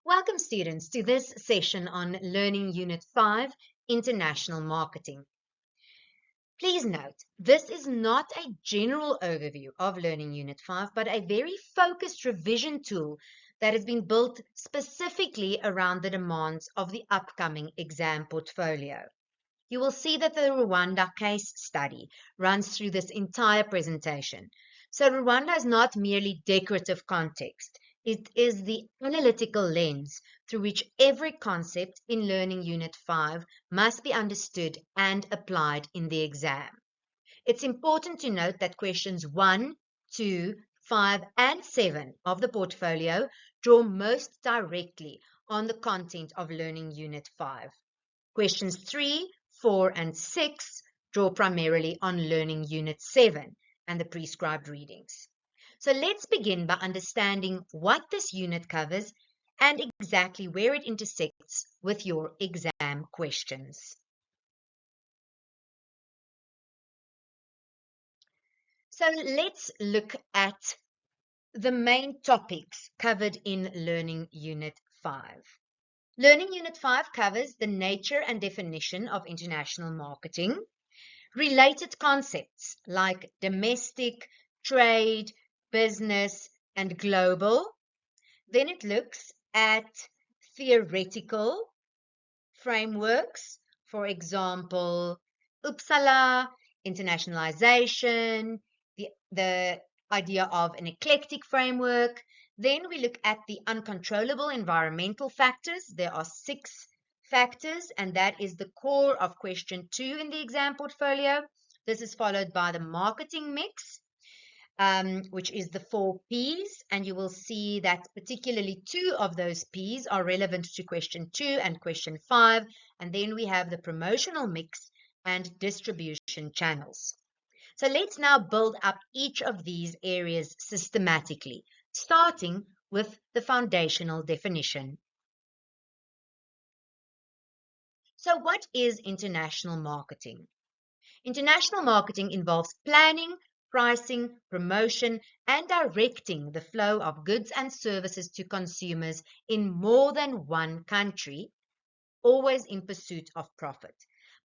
Welcome students to this session on Learning Unit 5, International Marketing. Please note, this is not a general overview of Learning Unit 5, but a very focused revision tool that has been built specifically around the demands of the upcoming exam portfolio. You will see that the Rwanda case study runs through this entire presentation. So Rwanda is not merely decorative context. It is the analytical lens through which every concept in Learning Unit 5 must be understood and applied in the exam. It's important to note that questions 1, 2, 5, and 7 of the portfolio draw most directly on the content of Learning Unit 5. Questions 3, 4, and 6 draw primarily on Learning Unit 7 and the prescribed readings. So let's begin by understanding what this unit covers and exactly where it intersects with your exam questions. So let's look at the main topics covered in Learning Unit 5. Learning Unit 5 covers the nature and definition of international marketing, related concepts like domestic, trade, business, and global. Then it looks at theoretical frameworks, for example, Uppsala, internationalization, the idea of an eclectic framework. Then we look at the uncontrollable environmental factors. There are 6 factors, and that is the core of question 2 in the exam portfolio. This is followed by the marketing mix, which is the 4 Ps, and you will see that particularly 2 of those Ps are relevant to question 2 and question 5, and then we have the promotional mix and distribution channels. So let's now build up each of these areas systematically, starting with the foundational definition. So what is international marketing? International marketing involves planning, pricing, promotion, and directing the flow of goods and services to consumers in more than one country, always in pursuit of profit.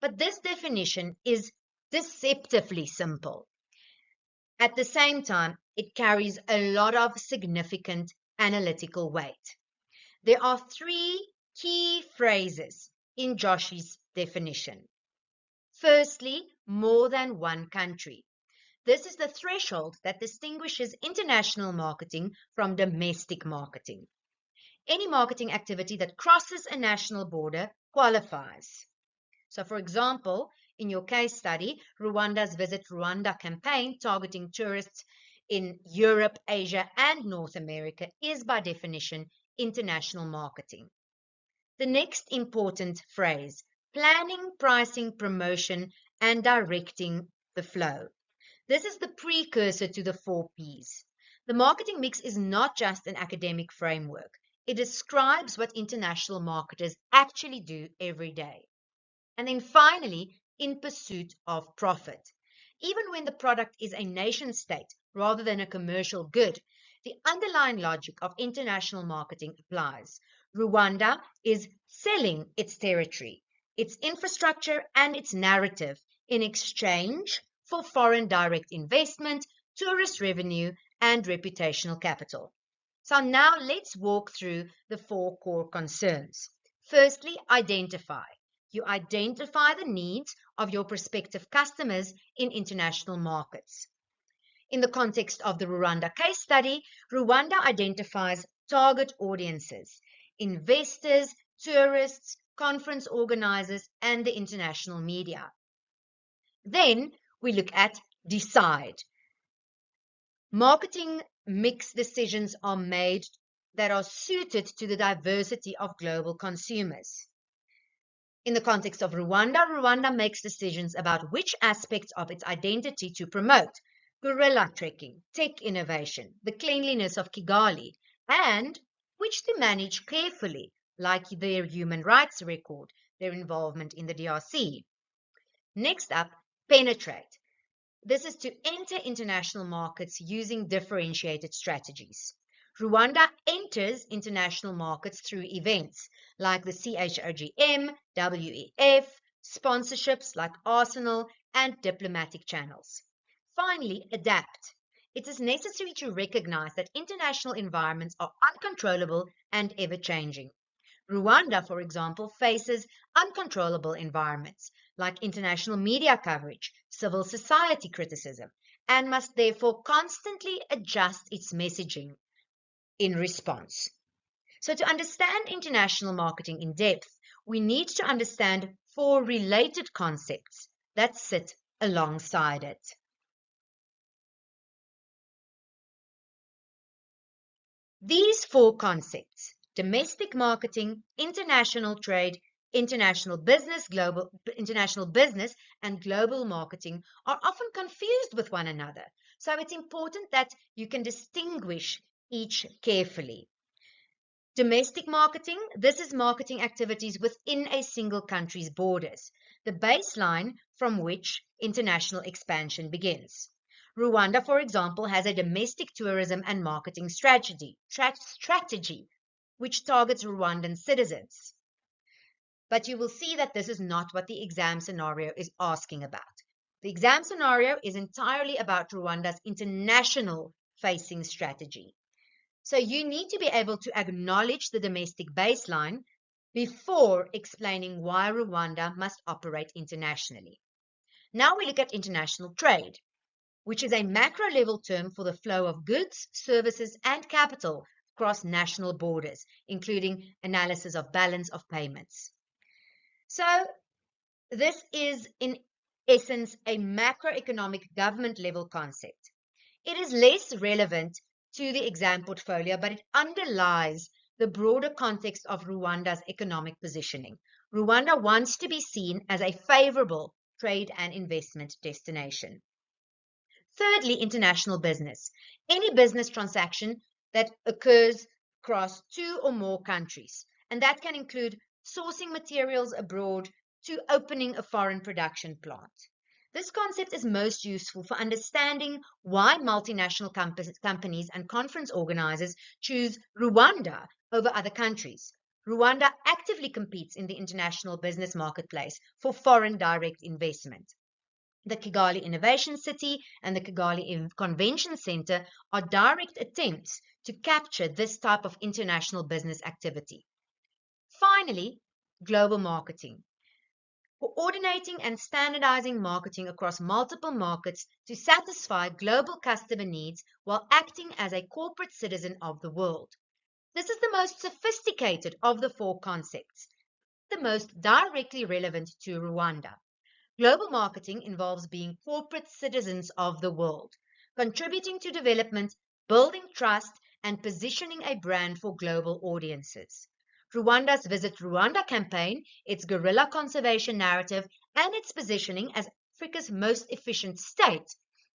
But this definition is deceptively simple. At the same time, it carries a lot of significant analytical weight. There are 3 key phrases in Joshi's definition. Firstly, more than one country. This is the threshold that distinguishes international marketing from domestic marketing. Any marketing activity that crosses a national border qualifies. So, for example, in your case study, Rwanda's Visit Rwanda campaign targeting tourists in Europe, Asia, and North America is by definition international marketing. The next important phrase, planning, pricing, promotion, and directing the flow. This is the precursor to the 4 Ps. The marketing mix is not just an academic framework. It describes what international marketers actually do every day. And then finally, in pursuit of profit. Even when the product is a nation state rather than a commercial good, the underlying logic of international marketing applies. Rwanda is selling its territory, its infrastructure, and its narrative in exchange for foreign direct investment, tourist revenue, and reputational capital. So now let's walk through the 4 core concerns. Firstly, identify. You identify the needs of your prospective customers in international markets. In the context of the Rwanda case study, Rwanda identifies target audiences, investors, tourists, conference organizers, and the international media. Then we look at decide. Marketing mix decisions are made that are suited to the diversity of global consumers. In the context of Rwanda, Rwanda makes decisions about which aspects of its identity to promote: guerrilla trekking, tech innovation, the cleanliness of Kigali, and which to manage carefully, like their human rights record, their involvement in the DRC. Next up, penetrate. This is to enter international markets using differentiated strategies. Rwanda enters international markets through events like the CHOGM, WEF, sponsorships like Arsenal, and diplomatic channels. Finally, adapt. It is necessary to recognize that international environments are uncontrollable and ever-changing. Rwanda, for example, faces uncontrollable environments like international media coverage, civil society criticism, and must therefore constantly adjust its messaging in response. So, to understand international marketing in depth, we need to understand four related concepts that sit alongside it. These four concepts, domestic marketing, international trade, international business, and global marketing, are often confused with one another. So it's important that you can distinguish each carefully. Domestic marketing, this is marketing activities within a single country's borders, the baseline from which international expansion begins. Rwanda, for example, has a domestic tourism and marketing strategy which targets Rwandan citizens. But you will see that this is not what the exam scenario is asking about. The exam scenario is entirely about Rwanda's international facing strategy. So you need to be able to acknowledge the domestic baseline before explaining why Rwanda must operate internationally. Now we look at international trade, which is a macro level term for the flow of goods, services, and capital across national borders, including analysis of balance of payments. So this is in essence a macroeconomic government level concept. It is less relevant to the exam portfolio, but it underlies the broader context of Rwanda's economic positioning. Rwanda wants to be seen as a favorable trade and investment destination. Thirdly, international business. Any business transaction that occurs across two or more countries, and that can include sourcing materials abroad to opening a foreign production plant. This concept is most useful for understanding why multinational companies and conference organizers choose Rwanda over other countries. Rwanda actively competes in the international business marketplace for foreign direct investment. The Kigali Innovation City and the Kigali Convention Center are direct attempts to capture this type of international business activity. Finally, global marketing. Coordinating and standardizing marketing across multiple markets to satisfy global customer needs while acting as a corporate citizen of the world. This is the most sophisticated of the four concepts, the most directly relevant to Rwanda. Global marketing involves being corporate citizens of the world, contributing to development, building trust, and positioning a brand for global audiences. Rwanda's Visit Rwanda campaign, its guerrilla conservation narrative, and its positioning as Africa's most efficient state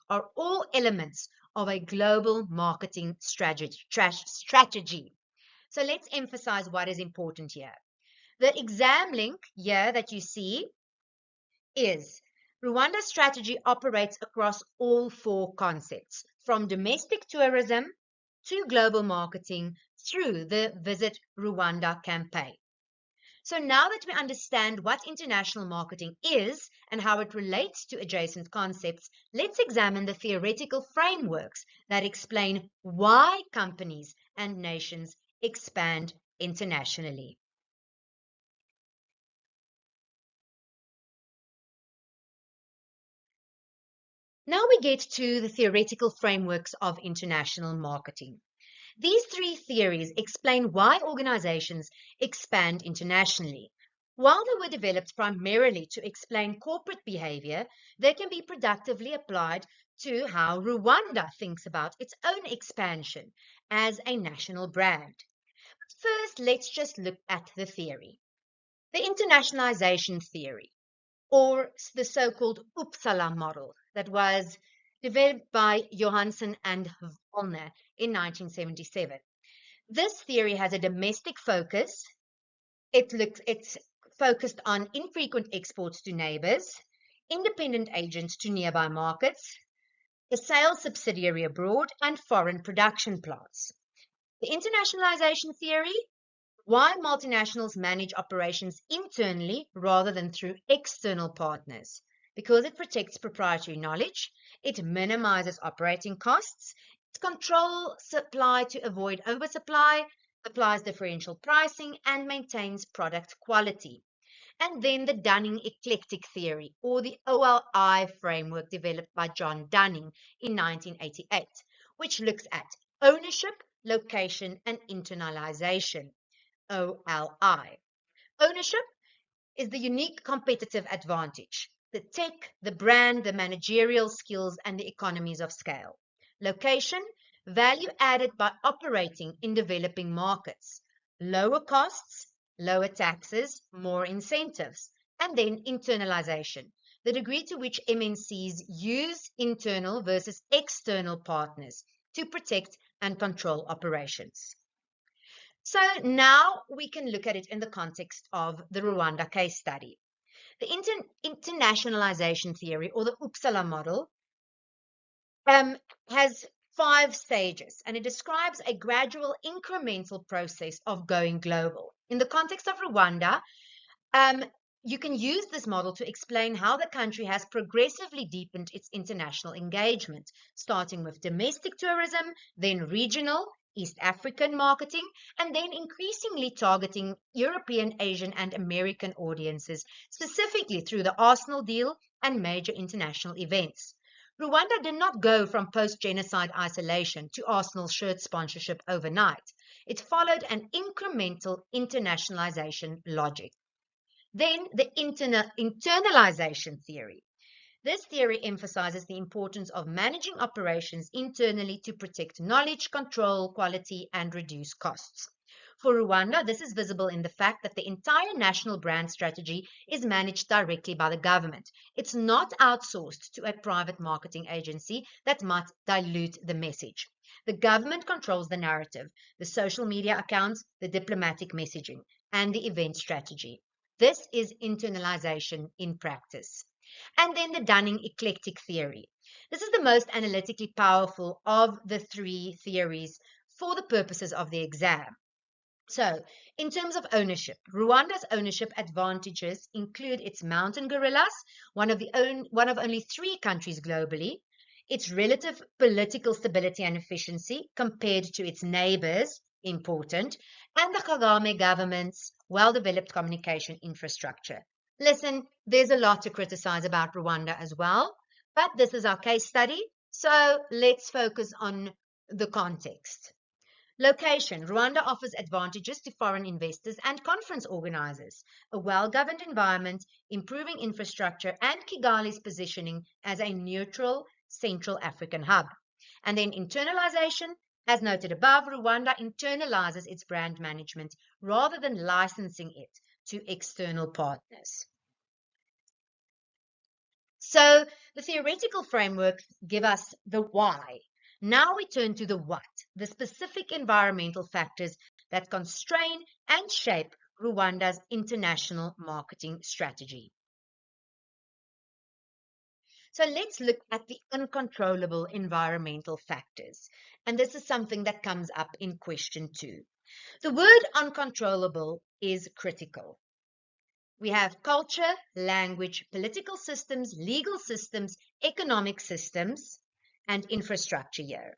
are all elements of a global marketing strategy. So let's emphasize what is important here. The exam link here that you see is Rwanda's strategy operates across all four concepts, from domestic tourism to global marketing through the Visit Rwanda campaign. So now that we understand what international marketing is and how it relates to adjacent concepts, let's examine the theoretical frameworks that explain why companies and nations expand internationally. Now we get to the theoretical frameworks of international marketing. These three theories explain why organizations expand internationally. While they were developed primarily to explain corporate behavior, they can be productively applied to how Rwanda thinks about its own expansion as a national brand. First, let's just look at the theory. The internationalization theory, or the so-called Uppsala model that was developed by Johansson and Vollner in 1977. This theory has a domestic focus. It's focused on infrequent exports to neighbors, independent agents to nearby markets, a sales subsidiary abroad, and foreign production plants. The internationalization theory, why multinationals manage operations internally rather than through external partners. Because it protects proprietary knowledge, it minimizes operating costs, it controls supply to avoid oversupply, applies differential pricing, and maintains product quality. And then the Dunning eclectic theory, or the OLI framework developed by John Dunning in 1988, which looks at ownership, location, and internalization. OLI. Ownership is the unique competitive advantage, the tech, the brand, the managerial skills, and the economies of scale. Location, value added by operating in developing markets, lower costs, lower taxes, more incentives. And then internalization, the degree to which MNCs use internal versus external partners to protect and control operations. So now we can look at it in the context of the Rwanda case study. The internationalization theory, or the Uppsala model, has 5 stages, and it describes a gradual incremental process of going global. In the context of Rwanda, you can use this model to explain how the country has progressively deepened its international engagement, starting with domestic tourism, then regional, East African marketing, and then increasingly targeting European, Asian, and American audiences, specifically through the Arsenal deal and major international events. Rwanda did not go from post-genocide isolation to Arsenal shirt sponsorship overnight. It followed an incremental internationalization logic. Then the internalization theory. This theory emphasizes the importance of managing operations internally to protect knowledge, control quality, and reduce costs. For Rwanda, this is visible in the fact that the entire national brand strategy is managed directly by the government. It's not outsourced to a private marketing agency that might dilute the message. The government controls the narrative, the social media accounts, the diplomatic messaging, and the event strategy. This is internalization in practice. And then the Dunning eclectic theory. This is the most analytically powerful of the 3 theories for the purposes of the exam. So, in terms of ownership, Rwanda's ownership advantages include its mountain gorillas, one of only 3 countries globally, its relative political stability and efficiency compared to its neighbors, important, and the Kagame government's well-developed communication infrastructure. Listen, there's a lot to criticize about Rwanda as well, but this is our case study, so let's focus on the context. Location. Rwanda offers advantages to foreign investors and conference organizers, a well-governed environment, improving infrastructure, and Kigali's positioning as a neutral Central African hub. And then internalization. As noted above, Rwanda internalizes its brand management rather than licensing it to external partners. So the theoretical framework gives us the why. Now we turn to the what, the specific environmental factors that constrain and shape Rwanda's international marketing strategy. So let's look at the uncontrollable environmental factors. And this is something that comes up in question 2. The word uncontrollable is critical. We have culture, language, political systems, legal systems, economic systems, and infrastructure here.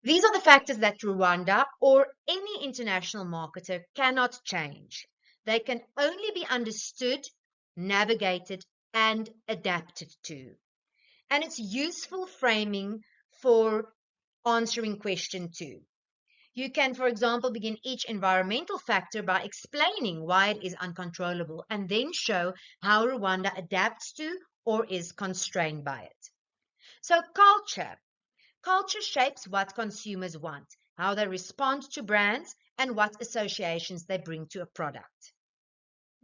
These are the factors that Rwanda or any international marketer cannot change. They can only be understood, navigated, and adapted to. And it's useful framing for answering question 2. You can, for example, begin each environmental factor by explaining why it is uncontrollable and then show how Rwanda adapts to or is constrained by it. So culture. Culture shapes what consumers want, how they respond to brands, and what associations they bring to a product.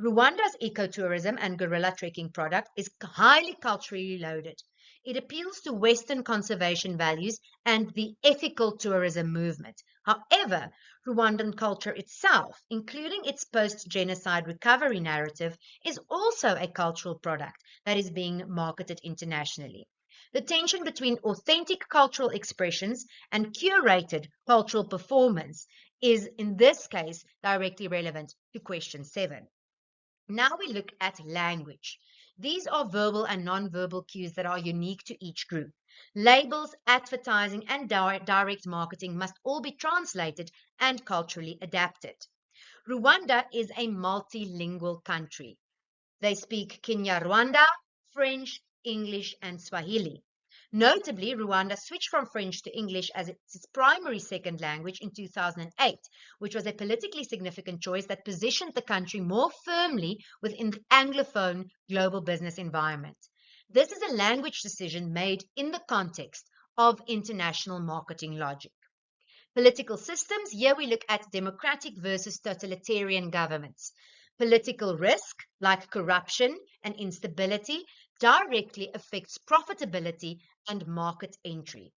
Rwanda's ecotourism and gorilla trekking product is highly culturally loaded. It appeals to Western conservation values and the ethical tourism movement. However, Rwandan culture itself, including its post-genocide recovery narrative, is also a cultural product that is being marketed internationally. The tension between authentic cultural expressions and curated cultural performance is, in this case, directly relevant to question 7. Now we look at language. These are verbal and non-verbal cues that are unique to each group. Labels, advertising, and direct marketing must all be translated and culturally adapted. Rwanda is a multilingual country. They speak Kinyarwanda, French, English, and Swahili. Notably, Rwanda switched from French to English as its primary second language in 2008, which was a politically significant choice that positioned the country more firmly within the Anglophone global business environment. This is a language decision made in the context of international marketing logic. Political systems, here we look at democratic versus totalitarian governments. Political risk, like corruption and instability, directly affects profitability and market entry.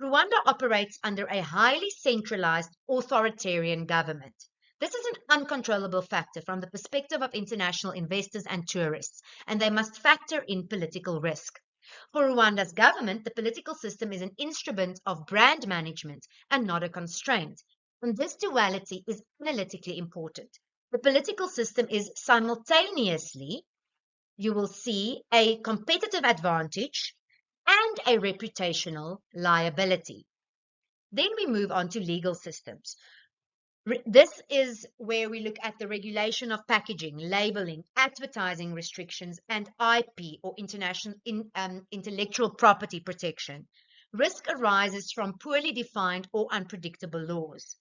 Rwanda operates under a highly centralized authoritarian government. This is an uncontrollable factor from the perspective of international investors and tourists, and they must factor in political risk. For Rwanda's government, the political system is an instrument of brand management and not a constraint. And this duality is analytically important. The political system is simultaneously, you will see, a competitive advantage and a reputational liability. Then we move on to legal systems. This is where we look at the regulation of packaging, labeling, advertising restrictions, and IP or intellectual property protection. Risk arises from poorly defined or unpredictable laws.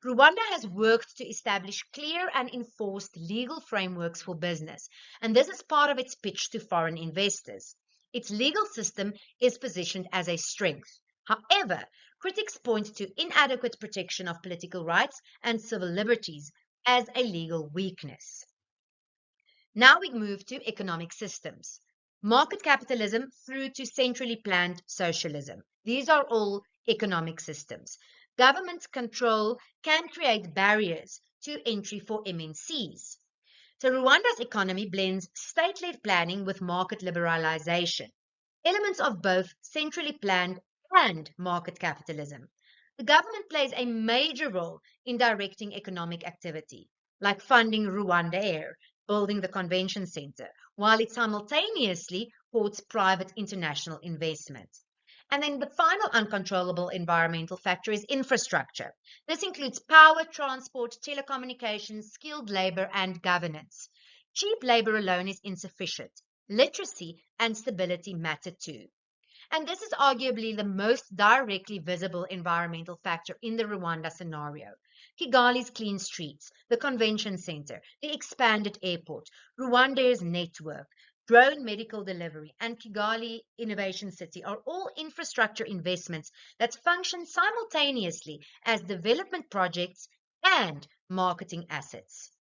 Rwanda has worked to establish clear and enforced legal frameworks for business, and this is part of its pitch to foreign investors. Its legal system is positioned as a strength. However, critics point to inadequate protection of political rights and civil liberties as a legal weakness. Now we move to economic systems. Market capitalism through to centrally planned socialism. These are all economic systems. Government control can create barriers to entry for MNCs. So Rwanda's economy blends state-led planning with market liberalization, elements of both centrally planned and market capitalism. The government plays a major role in directing economic activity, like funding Rwanda Air, building the convention center, while it simultaneously courts private international investment. And then the final uncontrollable environmental factor is infrastructure. This includes power, transport, telecommunications, skilled labor, and governance. Cheap labor alone is insufficient. Literacy and stability matter too. And this is arguably the most directly visible environmental factor in the Rwanda scenario. Kigali's clean streets, the convention center, the expanded airport, Rwanda's network, drone medical delivery, and Kigali Innovation City are all infrastructure investments that function simultaneously as development projects and marketing assets.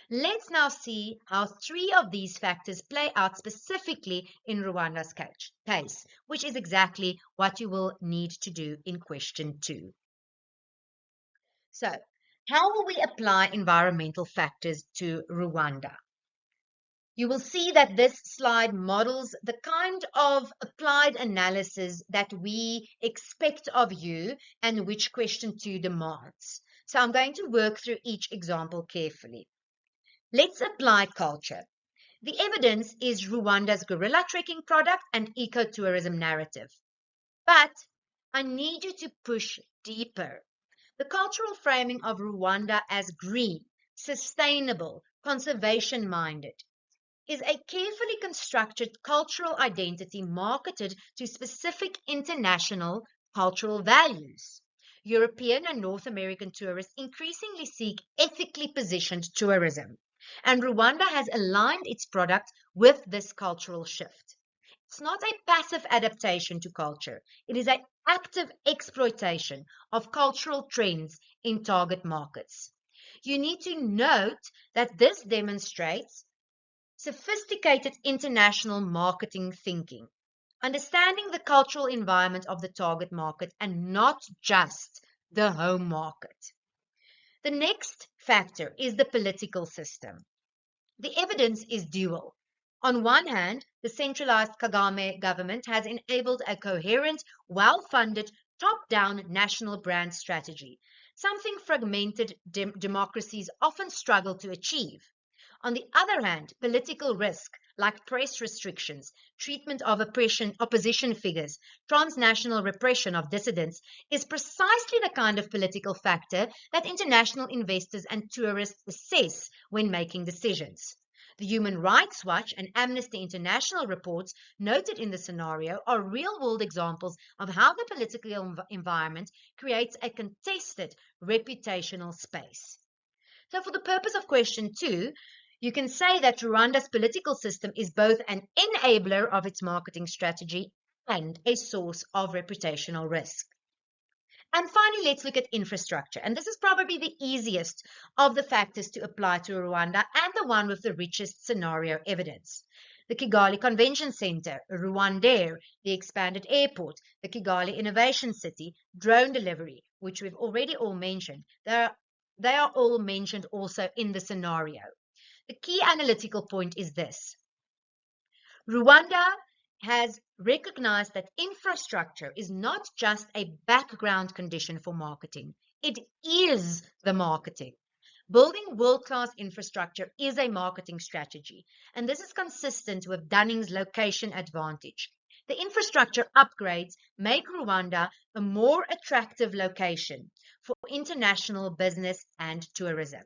Let's now see how 3 of these factors play out specifically in Rwanda's case, which is exactly what you will need to do in question 2. So, how will we apply environmental factors to Rwanda? You will see that this slide models the kind of applied analysis that we expect of you and which question 2 demands. So I'm going to work through each example carefully. Let's apply culture. The evidence is Rwanda's guerrilla trekking product and ecotourism narrative. But I need you to push deeper. The cultural framing of Rwanda as green, sustainable, conservation-minded is a carefully constructed cultural identity marketed to specific international cultural values. European and North American tourists increasingly seek ethically positioned tourism, and Rwanda has aligned its product with this cultural shift. It's not a passive adaptation to culture, it is an active exploitation of cultural trends in target markets. You need to note that this demonstrates sophisticated international marketing thinking, understanding the cultural environment of the target market and not just the home market. The next factor is the political system. The evidence is dual. On one hand, the centralized Kagame government has enabled a coherent, well-funded, top-down national brand strategy, something fragmented democracies often struggle to achieve. On the other hand, political risk, like press restrictions, treatment of opposition figures, transnational repression of dissidents, is precisely the kind of political factor that international investors and tourists assess when making decisions. The Human Rights Watch and Amnesty International reports noted in the scenario are real-world examples of how the political environment creates a contested reputational space. So for the purpose of question 2, you can say that Rwanda's political system is both an enabler of its marketing strategy and a source of reputational risk. And finally, let's look at infrastructure. And this is probably the easiest of the factors to apply to Rwanda and the one with the richest scenario evidence. The Kigali Convention Center, Rwandair, the expanded airport, the Kigali Innovation City, drone delivery, which we've already all mentioned. They are all mentioned also in the scenario. The key analytical point is this. Rwanda has recognized that infrastructure is not just a background condition for marketing. It is the marketing. Building world-class infrastructure is a marketing strategy, and this is consistent with Dunning's location advantage. The infrastructure upgrades make Rwanda a more attractive location for international business and tourism.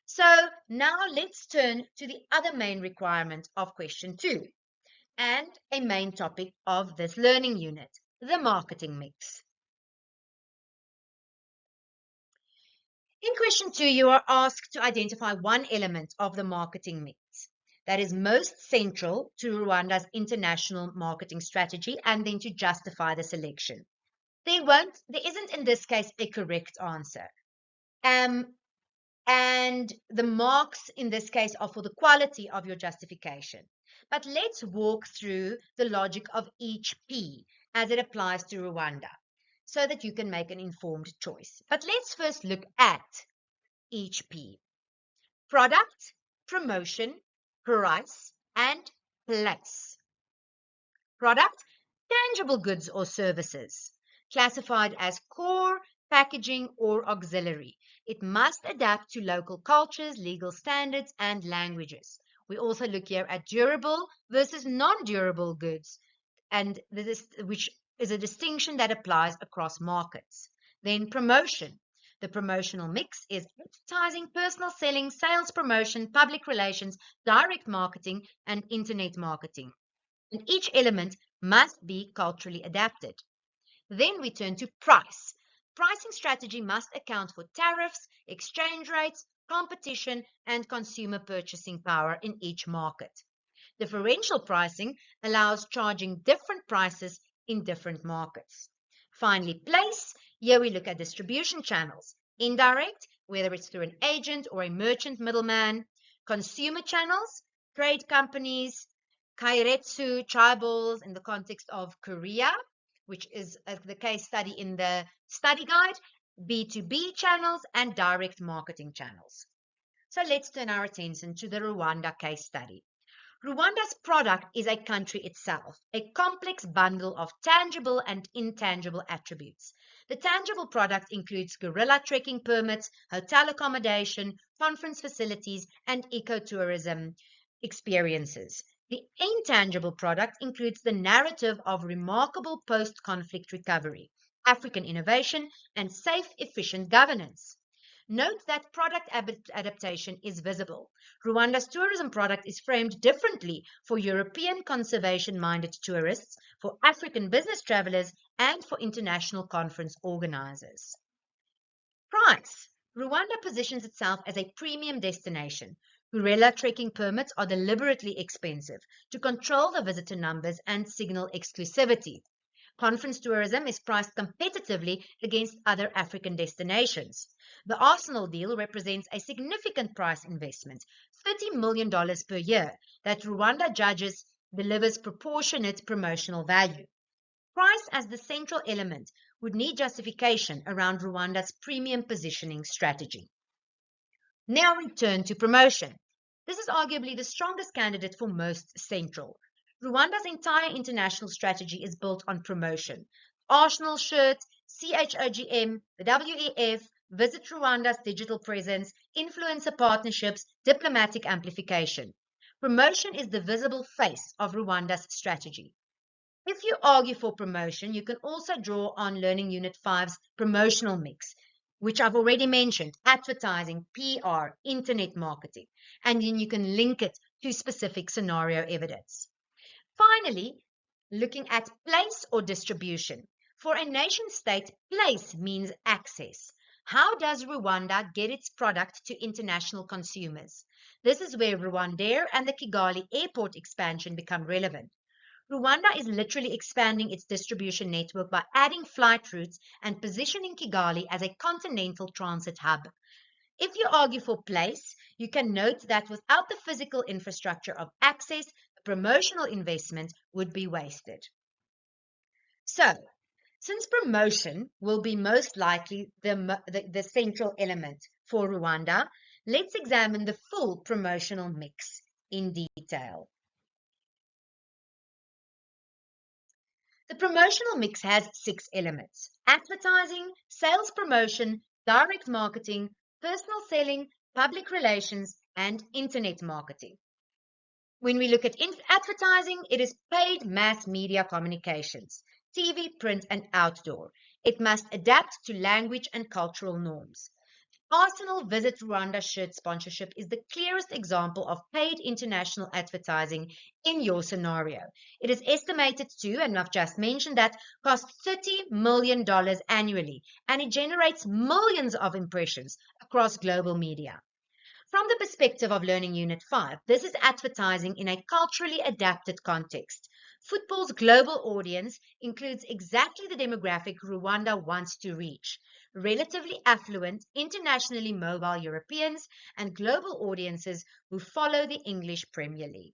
So now let's turn to the other main requirement of question 2 and a main topic of this learning unit, the marketing mix. In question 2, you are asked to identify one element of the marketing mix that is most central to Rwanda's international marketing strategy and then to justify the selection. There isn't in this case a correct answer. And the marks in this case are for the quality of your justification. But let's walk through the logic of each P as it applies to Rwanda so that you can make an informed choice. But let's first look at each P. Product, promotion, price, and place. Product, tangible goods or services, classified as core, packaging, or auxiliary. It must adapt to local cultures, legal standards, and languages. We also look here at durable versus non-durable goods, and which is a distinction that applies across markets. Then promotion. The promotional mix is advertising, personal selling, sales promotion, public relations, direct marketing, and internet marketing. And each element must be culturally adapted. Then we turn to price. Pricing strategy must account for tariffs, exchange rates, competition, and consumer purchasing power in each market. Differential pricing allows charging different prices in different markets. Finally, place. Here we look at distribution channels. Indirect, whether it's through an agent or a merchant middleman. Consumer channels, trade companies, kairetsu, chaebols in the context of Korea, which is the case study in the study guide, B2B channels, and direct marketing channels. So let's turn our attention to the Rwanda case study. Rwanda's product is a country itself, a complex bundle of tangible and intangible attributes. The tangible product includes gorilla trekking permits, hotel accommodation, conference facilities, and ecotourism experiences. The intangible product includes the narrative of remarkable post-conflict recovery, African innovation, and safe, efficient governance. Note that product adaptation is visible. Rwanda's tourism product is framed differently for European conservation-minded tourists, for African business travelers, and for international conference organizers. Price. Rwanda positions itself as a premium destination. Gorilla trekking permits are deliberately expensive to control the visitor numbers and signal exclusivity. Conference tourism is priced competitively against other African destinations. The Arsenal deal represents a significant price investment, $30 million per year, that Rwanda judges delivers proportionate promotional value. Price as the central element would need justification around Rwanda's premium positioning strategy. Now we turn to promotion. This is arguably the strongest candidate for most central. Rwanda's entire international strategy is built on promotion. Arsenal shirt, CHOGM, the WEF, Visit Rwanda's digital presence, influencer partnerships, diplomatic amplification. Promotion is the visible face of Rwanda's strategy. If you argue for promotion, you can also draw on Learning Unit 5's promotional mix, which I've already mentioned, advertising, PR, internet marketing, and then you can link it to specific scenario evidence. Finally, looking at place or distribution. For a nation state, place means access. How does Rwanda get its product to international consumers? This is where Rwandair and the Kigali airport expansion become relevant. Rwanda is literally expanding its distribution network by adding flight routes and positioning Kigali as a continental transit hub. If you argue for place, you can note that without the physical infrastructure of access, the promotional investment would be wasted. So, since promotion will be most likely the central element for Rwanda, let's examine the full promotional mix in detail. The promotional mix has 6 elements: advertising, sales promotion, direct marketing, personal selling, public relations, and internet marketing. When we look at advertising, it is paid mass media communications, TV, print, and outdoor. It must adapt to language and cultural norms. Arsenal Visit Rwanda shirt sponsorship is the clearest example of paid international advertising in your scenario. It is estimated to, and I've just mentioned that, cost $30 million annually, and it generates millions of impressions across global media. From the perspective of Learning Unit 5, this is advertising in a culturally adapted context. Football's global audience includes exactly the demographic Rwanda wants to reach: relatively affluent, internationally mobile Europeans and global audiences who follow the English Premier League.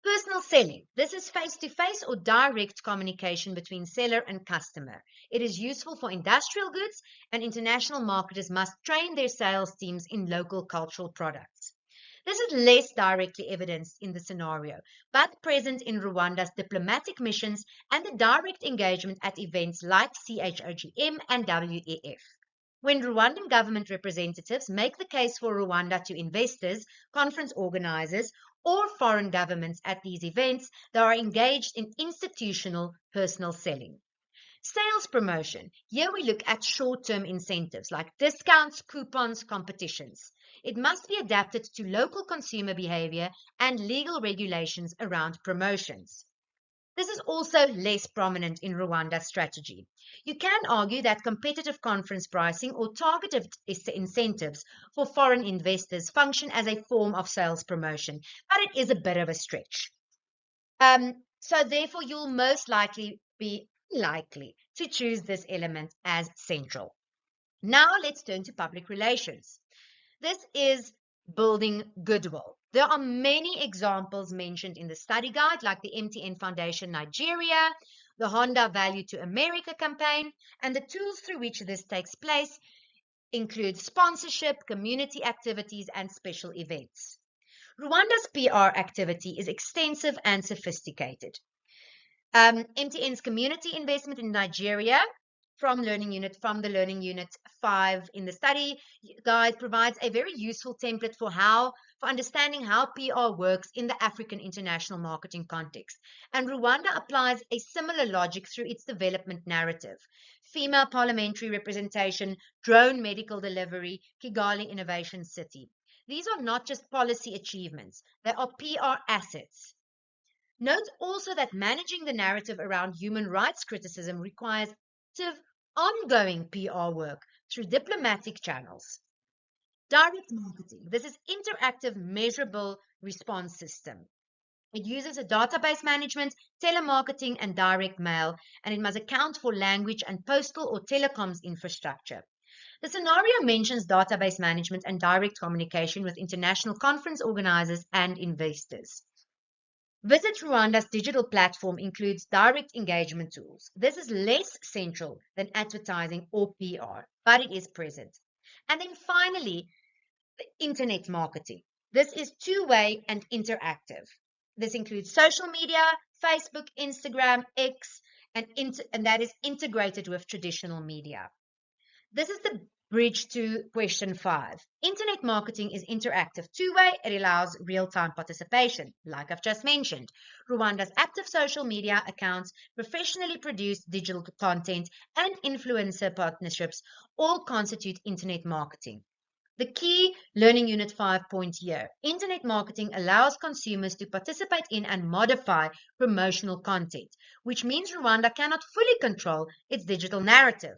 Personal selling. This is face-to-face or direct communication between seller and customer. It is useful for industrial goods, and international marketers must train their sales teams in local cultural products. This is less directly evidenced in the scenario, but present in Rwanda's diplomatic missions and the direct engagement at events like CHOGM and WEF. When Rwandan government representatives make the case for Rwanda to investors, conference organizers, or foreign governments at these events, they are engaged in institutional personal selling. Sales promotion. Here we look at short-term incentives like discounts, coupons, competitions. It must be adapted to local consumer behavior and legal regulations around promotions. This is also less prominent in Rwanda's strategy. You can argue that competitive conference pricing or targeted incentives for foreign investors function as a form of sales promotion, but it is a bit of a stretch. So therefore, you'll most likely be likely to choose this element as central. Now let's turn to public relations. This is building goodwill. There are many examples mentioned in the study guide, like the MTN Foundation Nigeria, the Honda Value to America campaign, and the tools through which this takes place include sponsorship, community activities, and special events. Rwanda's PR activity is extensive and sophisticated. MTN's community investment in Nigeria from the Learning Unit 5 in the study guide provides a very useful template for understanding how PR works in the African international marketing context. And Rwanda applies a similar logic through its development narrative: female parliamentary representation, drone medical delivery, Kigali Innovation City. These are not just policy achievements, they are PR assets. Note also that managing the narrative around human rights criticism requires active, ongoing PR work through diplomatic channels. Direct marketing. This is interactive, measurable response system. It uses a database management, telemarketing, and direct mail, and it must account for language and postal or telecoms infrastructure. The scenario mentions database management and direct communication with international conference organizers and investors. Visit Rwanda's digital platform includes direct engagement tools. This is less central than advertising or PR, but it is present. And then finally, the internet marketing. This is two-way and interactive. This includes social media, Facebook, Instagram, X, and that is integrated with traditional media. This is the bridge to question 5. Internet marketing is interactive two-way. It allows real-time participation, like I've just mentioned. Rwanda's active social media accounts, professionally produced digital content, and influencer partnerships all constitute internet marketing. The key Learning Unit 5 point here. Internet marketing allows consumers to participate in and modify promotional content, which means Rwanda cannot fully control its digital narrative.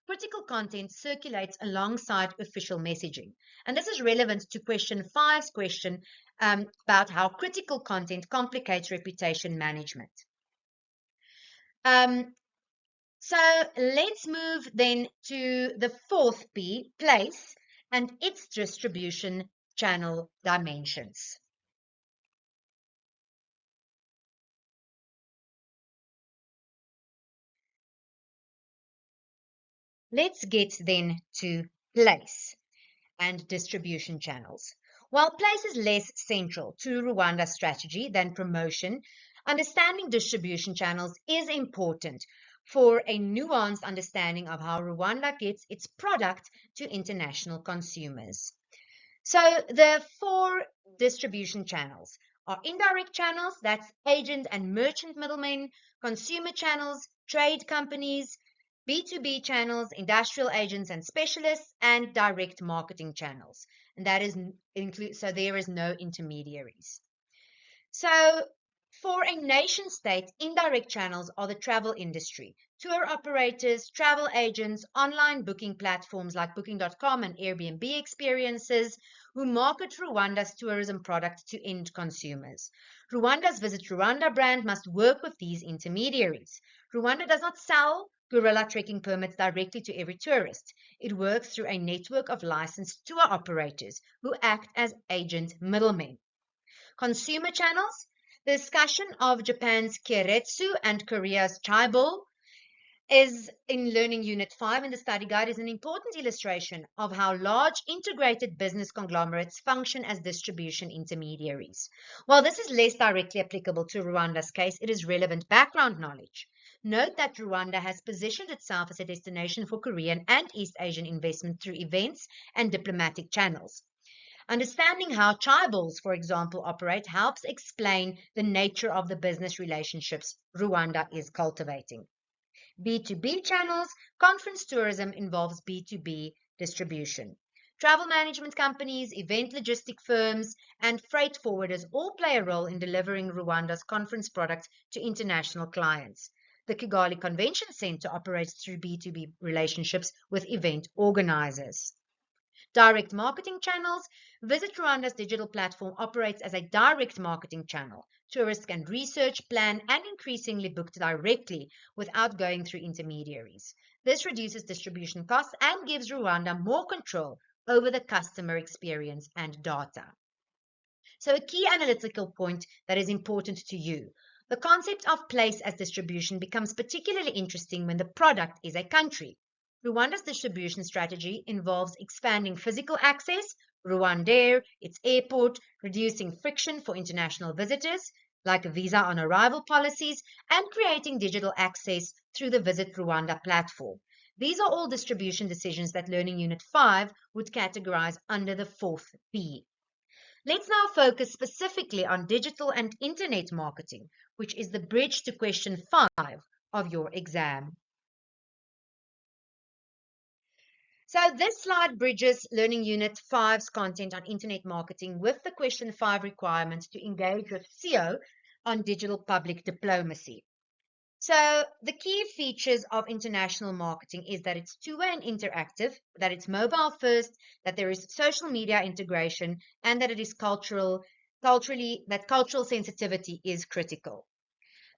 Critical content circulates alongside official messaging. And this is relevant to question 5's question about how critical content complicates reputation management. So let's move then to the fourth P, place, and its distribution channel dimensions. Let's get then to place and distribution channels. While place is less central to Rwanda's strategy than promotion, understanding distribution channels is important for a nuanced understanding of how Rwanda gets its product to international consumers. So the 4 distribution channels are indirect channels, that's agent and merchant middlemen, consumer channels, trade companies, B2B channels, industrial agents and specialists, and direct marketing channels. And that is so there is no intermediaries. So for a nation state, indirect channels are the travel industry, tour operators, travel agents, online booking platforms like Booking.com and Airbnb experiences who market Rwanda's tourism product to end consumers. Rwanda's Visit Rwanda brand must work with these intermediaries. Rwanda does not sell gorilla trekking permits directly to every tourist. It works through a network of licensed tour operators who act as agent middlemen. Consumer channels, the discussion of Japan's Keiretsu and Korea's Chaebol is in Learning Unit 5 in the study guide is an important illustration of how large integrated business conglomerates function as distribution intermediaries. While this is less directly applicable to Rwanda's case, it is relevant background knowledge. Note that Rwanda has positioned itself as a destination for Korean and East Asian investment through events and diplomatic channels. Understanding how chaebols, for example, operate helps explain the nature of the business relationships Rwanda is cultivating. B2B channels, conference tourism involves B2B distribution. Travel management companies, event logistic firms, and freight forwarders all play a role in delivering Rwanda's conference product to international clients. The Kigali Convention Center operates through B2B relationships with event organizers. Direct marketing channels. Visit Rwanda's digital platform operates as a direct marketing channel. Tourists can research, plan, and increasingly book directly without going through intermediaries. This reduces distribution costs and gives Rwanda more control over the customer experience and data. So a key analytical point that is important to you. The concept of place as distribution becomes particularly interesting when the product is a country. Rwanda's distribution strategy involves expanding physical access, Rwandair, its airport, reducing friction for international visitors, like visa on arrival policies, and creating digital access through the Visit Rwanda platform. These are all distribution decisions that Learning Unit 5 would categorize under the fourth P. Let's now focus specifically on digital and internet marketing, which is the bridge to question 5 of your exam. So this slide bridges Learning Unit 5's content on internet marketing with the question 5 requirements to engage with SEO on digital public diplomacy. So the key features of international marketing is that it's two-way and interactive, that it's mobile first, that there is social media integration, and that it is cultural sensitivity is critical.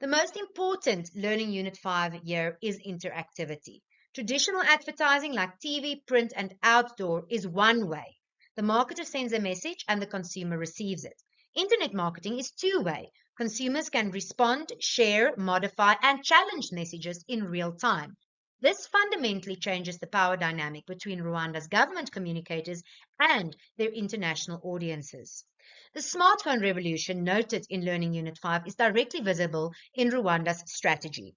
The most important Learning Unit 5 here is interactivity. Traditional advertising like TV, print, and outdoor is one way. The marketer sends a message and the consumer receives it. Internet marketing is two-way. Consumers can respond, share, modify, and challenge messages in real time. This fundamentally changes the power dynamic between Rwanda's government communicators and their international audiences. The smartphone revolution noted in Learning Unit 5 is directly visible in Rwanda's strategy.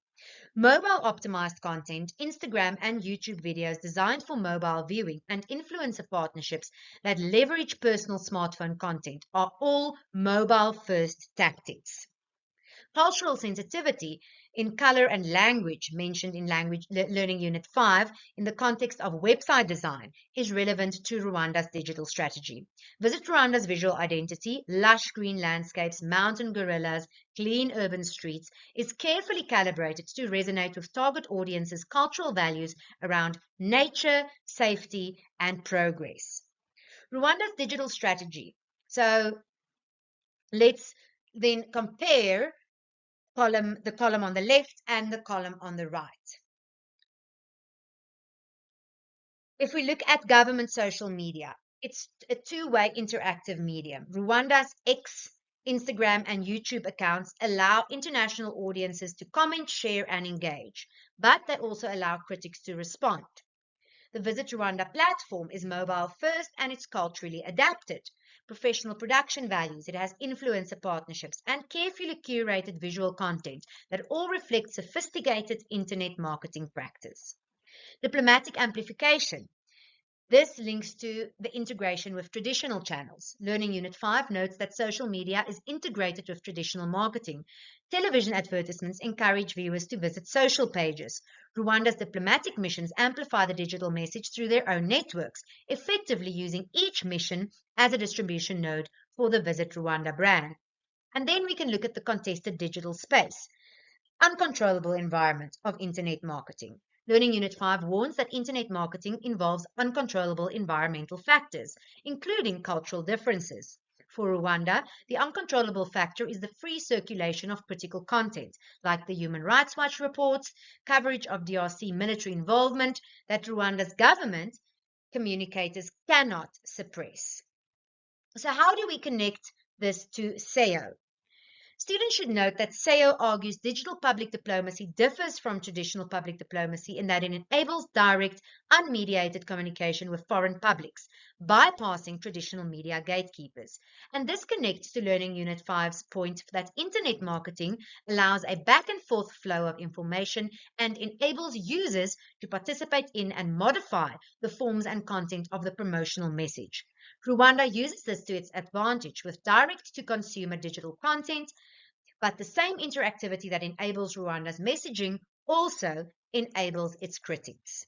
Mobile optimized content, Instagram and YouTube videos designed for mobile viewing, and influencer partnerships that leverage personal smartphone content are all mobile first tactics. Cultural sensitivity in color and language, mentioned in Language Learning Unit 5 in the context of website design, is relevant to Rwanda's digital strategy. Visit Rwanda's visual identity, lush green landscapes, mountain gorillas, clean urban streets, is carefully calibrated to resonate with target audiences' cultural values around nature, safety, and progress. Rwanda's digital strategy. So let's then compare the column on the left and the column on the right. If we look at government social media, it's a two-way interactive medium. Rwanda's X, Instagram, and YouTube accounts allow international audiences to comment, share, and engage, but they also allow critics to respond. The Visit Rwanda platform is mobile first and it's culturally adapted. Professional production values, it has influencer partnerships and carefully curated visual content that all reflect sophisticated internet marketing practice. Diplomatic amplification. This links to the integration with traditional channels. Learning Unit 5 notes that social media is integrated with traditional marketing. Television advertisements encourage viewers to visit social pages. Rwanda's diplomatic missions amplify the digital message through their own networks, effectively using each mission as a distribution node for the Visit Rwanda brand. And then we can look at the contested digital space, uncontrollable environment of internet marketing. Learning Unit 5 warns that internet marketing involves uncontrollable environmental factors, including cultural differences. For Rwanda, the uncontrollable factor is the free circulation of critical content, like the Human Rights Watch reports, coverage of DRC military involvement that Rwanda's government communicators cannot suppress. So how do we connect this to SEO? Students should note that SEO argues digital public diplomacy differs from traditional public diplomacy in that it enables direct, unmediated communication with foreign publics, bypassing traditional media gatekeepers. And this connects to Learning Unit 5's point that internet marketing allows a back and forth flow of information and enables users to participate in and modify the forms and content of the promotional message. Rwanda uses this to its advantage with direct-to-consumer digital content, but the same interactivity that enables Rwanda's messaging also enables its critics.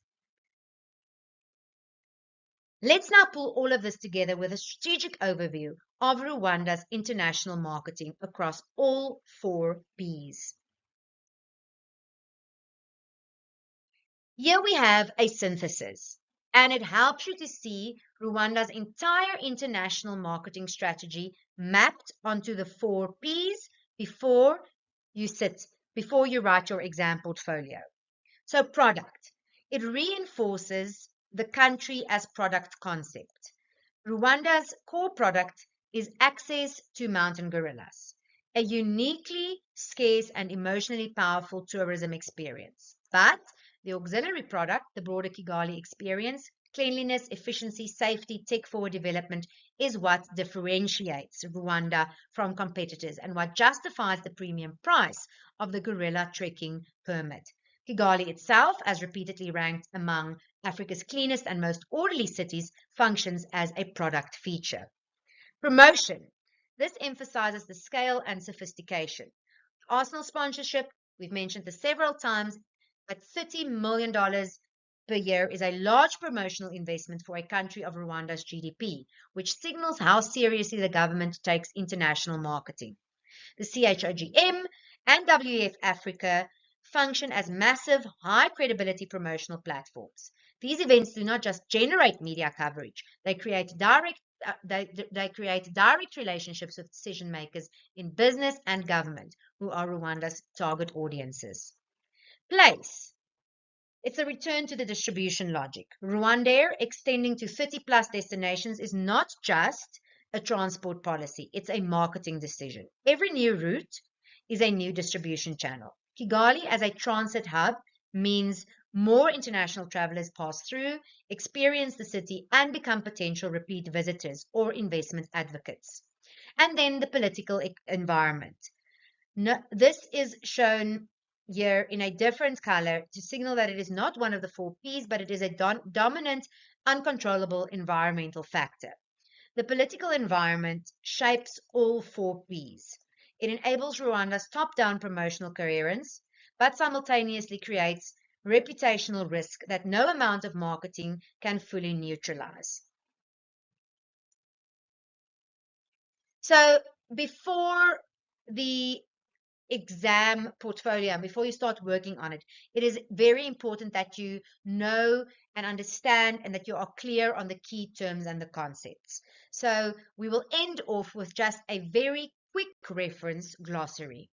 Let's now pull all of this together with a strategic overview of Rwanda's international marketing across all 4 Ps. Here we have a synthesis, and it helps you to see Rwanda's entire international marketing strategy mapped onto the 4 Ps before you write your exam portfolio. So product, it reinforces the country as product concept. Rwanda's core product is access to mountain gorillas, a uniquely scarce and emotionally powerful tourism experience. But the auxiliary product, the broader Kigali experience, cleanliness, efficiency, safety, tech-forward development, is what differentiates Rwanda from competitors and what justifies the premium price of the gorilla trekking permit. Kigali itself, as repeatedly ranked among Africa's cleanest and most orderly cities, functions as a product feature. Promotion. This emphasizes the scale and sophistication. Arsenal sponsorship, we've mentioned this several times, but $30 million per year is a large promotional investment for a country of Rwanda's GDP, which signals how seriously the government takes international marketing. The CHOGM and WEF Africa function as massive, high-credibility promotional platforms. These events do not just generate media coverage, they create direct relationships with decision makers in business and government, who are Rwanda's target audiences. Place. It's a return to the distribution logic. Rwandair, extending to 30-plus destinations, is not just a transport policy, it's a marketing decision. Every new route is a new distribution channel. Kigali as a transit hub means More international travelers pass through, experience the city, and become potential repeat visitors or investment advocates. And then the political environment. No, this is shown here in a different color to signal that it is not one of the 4 Ps, but it is a dominant, uncontrollable environmental factor. The political environment shapes all 4 Ps. It enables Rwanda's top-down promotional coherence, but simultaneously creates reputational risk that no amount of marketing can fully neutralize. So before the exam portfolio, before you start working on it, it is very important that you know and understand and that you are clear on the key terms and the concepts. So we will end off with just a very quick reference glossary.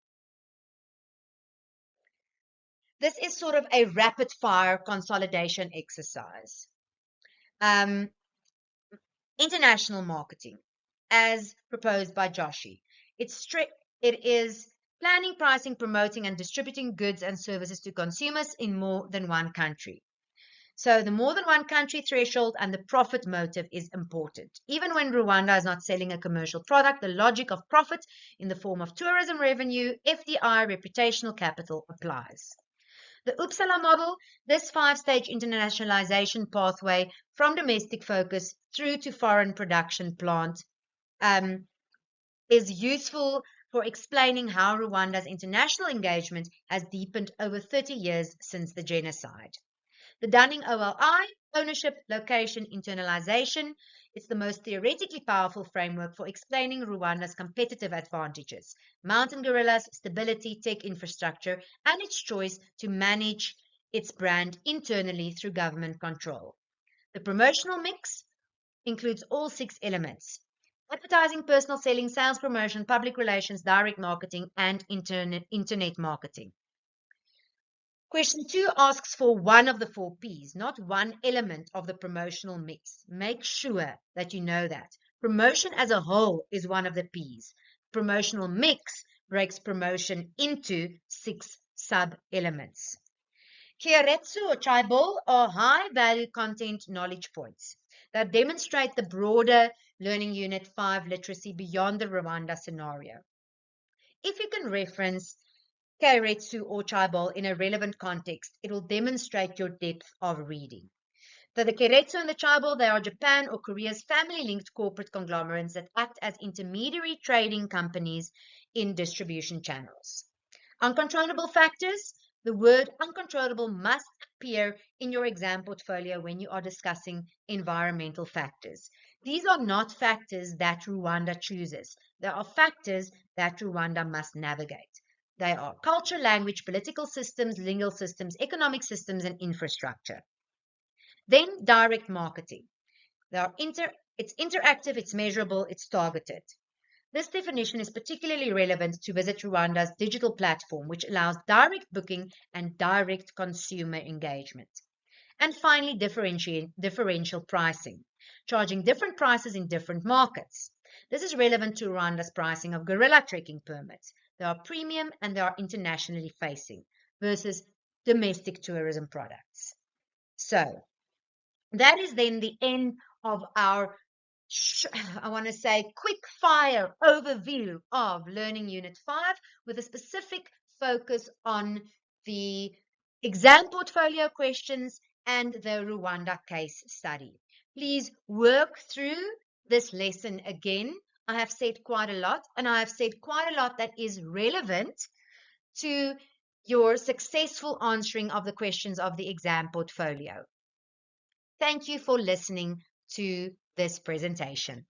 This is sort of a rapid fire consolidation exercise. International marketing, as proposed by Joshi. It is planning, pricing, promoting, and distributing goods and services to consumers in more than one country. So the more than one country threshold and the profit motive is important. Even when Rwanda is not selling a commercial product, the logic of profit in the form of tourism revenue, FDI, reputational capital applies. The Uppsala model, this 5-stage internationalization pathway from domestic focus through to foreign production plant, is useful for explaining how Rwanda's international engagement has deepened over 30 years since the genocide. The Dunning OLI, ownership, location, internalization, it's the most theoretically powerful framework for explaining Rwanda's competitive advantages, mountain gorillas, stability, tech infrastructure, and its choice to manage its brand internally through government control. The promotional mix includes all 6 elements: advertising, personal selling, sales promotion, public relations, direct marketing, and internet marketing. Question 2 asks for one of the 4 Ps, not one element of the promotional mix. Make sure that you know that. Promotion as a whole is one of the Ps. Promotional mix breaks promotion into 6 sub-elements. Keiretsu or Chaebol are high-value content knowledge points that demonstrate the broader Learning Unit 5 literacy beyond the Rwanda scenario. If you can reference Keiretsu or Chaebol in a relevant context, it will demonstrate your depth of reading. The Keiretsu and the Chaebol, they are Japan or Korea's family-linked corporate conglomerates that act as intermediary trading companies in distribution channels. Uncontrollable factors. The word uncontrollable must appear in your exam portfolio when you are discussing environmental factors. These are not factors that Rwanda chooses. They are factors that Rwanda must navigate. They are culture, language, political systems, legal systems, economic systems, and infrastructure. Then direct marketing. It's interactive, it's measurable, it's targeted. This definition is particularly relevant to Visit Rwanda's digital platform, which allows direct booking and direct consumer engagement. And finally, differential pricing, charging different prices in different markets. This is relevant to Rwanda's pricing of gorilla trekking permits. They are premium and they are internationally facing versus domestic tourism products. So that is then the end of our I want to say quick fire overview of Learning Unit 5 with a specific focus on the exam portfolio questions and the Rwanda case study. Please work through this lesson again. I have said quite a lot, and I have said quite a lot that is relevant to your successful answering of the questions of the exam portfolio. Thank you for listening to this presentation.